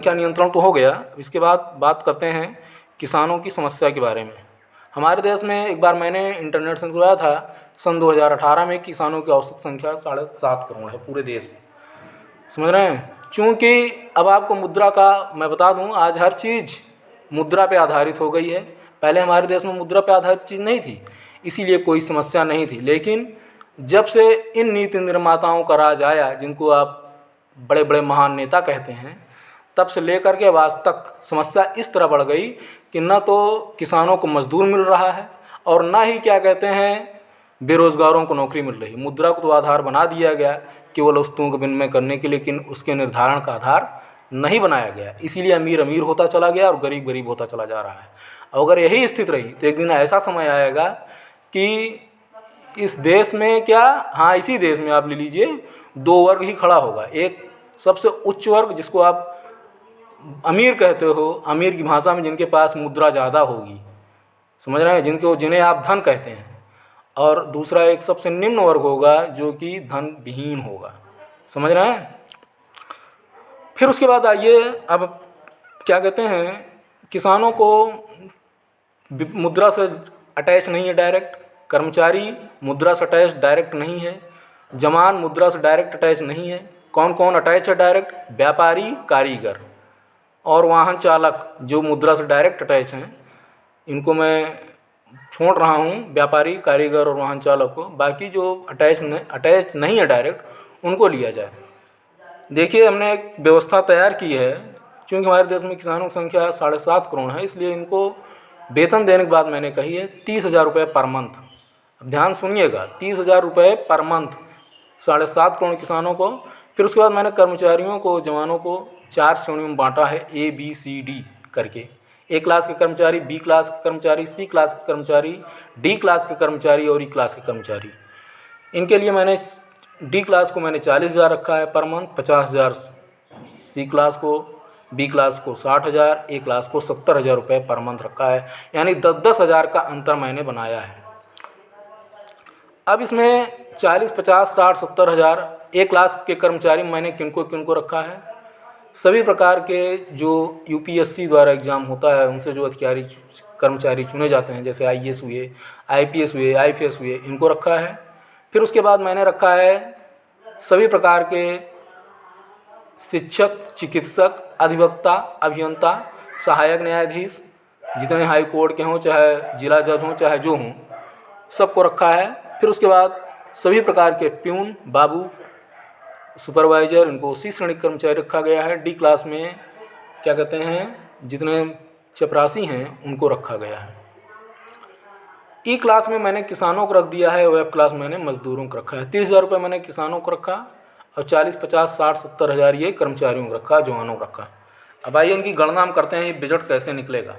क्या नियंत्रण तो हो गया। इसके बाद बात करते हैं किसानों की समस्या के बारे में। हमारे देश में एक बार मैंने इंटरनेट से खुलाया था, सन 2018 में किसानों की औसत संख्या 7.5 करोड़ है पूरे देश में। समझ रहे हैं? चूँकि अब आपको मुद्रा का मैं बता दूं, आज हर चीज़ मुद्रा पे आधारित हो गई है। पहले हमारे देश में मुद्रा पे आधारित चीज़ नहीं थी, इसीलिए कोई समस्या नहीं थी। लेकिन जब से इन नीति निर्माताओं का राज आया, जिनको आप बड़े बड़े महान नेता कहते हैं, तब से लेकर के आज तक समस्या इस तरह बढ़ गई कि न तो किसानों को मजदूर मिल रहा है और ना ही क्या कहते हैं बेरोजगारों को नौकरी मिल रही। मुद्रा को तो आधार बना दिया गया केवल वस्तुओं का विनिमय करने के, लेकिन उसके निर्धारण का आधार नहीं बनाया गया। इसीलिए अमीर अमीर होता चला गया और गरीब गरीब होता चला जा रहा है। अगर यही स्थिति रही तो एक दिन ऐसा समय आएगा कि इस देश में क्या, हाँ इसी देश में आप ले लीजिए, दो वर्ग ही खड़ा होगा। एक सबसे उच्च वर्ग जिसको आप अमीर कहते हो, अमीर की भाषा में जिनके पास मुद्रा ज़्यादा होगी, समझ रहे हैं, जिन्हें आप धन कहते हैं। और दूसरा एक सबसे निम्न वर्ग होगा जो कि धन विहीन होगा। समझ रहे हैं? फिर उसके बाद आइए, अब क्या कहते हैं, किसानों को मुद्रा से अटैच नहीं है डायरेक्ट, कर्मचारी मुद्रा से अटैच डायरेक्ट नहीं है, जवान मुद्रा से डायरेक्ट अटैच नहीं है। कौन कौन अटैच है डायरेक्ट? व्यापारी, कारीगर और वाहन चालक जो मुद्रा से डायरेक्ट अटैच हैं। इनको मैं छोड़ रहा हूँ, व्यापारी, कारीगर और वाहन चालक को। बाकी जो अटैच नहीं है डायरेक्ट, उनको लिया जाए। देखिए, हमने एक व्यवस्था तैयार की है। क्योंकि हमारे देश में किसानों की संख्या 7.5 करोड़ है, इसलिए इनको वेतन देने की बात मैंने कही है 30,000 रुपये पर मंथ। अब ध्यान सुनिएगा, 30,000 रुपये पर मंथ 7.5 करोड़ किसानों को। फिर उसके बाद मैंने कर्मचारियों को, जवानों को 4 श्रेणियों में बांटा है, ABCD करके। A क्लास के कर्मचारी, B क्लास के कर्मचारी, C क्लास के कर्मचारी, D क्लास के कर्मचारी और E क्लास के कर्मचारी। इनके लिए मैंने D क्लास को मैंने 40,000 रखा है पर मंथ, 50,000 C क्लास को, B क्लास को 60,000, A क्लास को 70,000 रुपये पर मंथ रखा है। यानी 10-10 हज़ार का अंतर मैंने बनाया है। अब इसमें 40, 50, 60, 70 हज़ार A क्लास के कर्मचारी मैंने किनको किनको रखा है? सभी प्रकार के जो UPSC द्वारा एग्ज़ाम होता है, उनसे जो अधिकारी कर्मचारी चुने जाते हैं, जैसे IAS हुए, IPS हुए, IPS हुए, इनको रखा है। फिर उसके बाद मैंने रखा है सभी प्रकार के शिक्षक, चिकित्सक, अधिवक्ता, अभियंता, सहायक न्यायाधीश, जितने हाई कोर्ट के हों, चाहे जिला जज हों, चाहे जो हों, सबको रखा है। फिर उसके बाद सभी प्रकार के प्यून, बाबू, सुपरवाइज़र, इनको उसी श्रेणी के कर्मचारी रखा गया है। D क्लास में क्या कहते हैं, जितने चपरासी हैं उनको रखा गया है। E क्लास में मैंने किसानों को रख दिया है, और F क्लास में मैंने मजदूरों को रखा है। 30,000 रुपये मैंने किसानों को रखा और 40, 50, 60, 70 हज़ार ये कर्मचारियों को रखा, जवानों को रखा। अब आइए इनकी गणना हम करते हैं, ये बजट कैसे निकलेगा।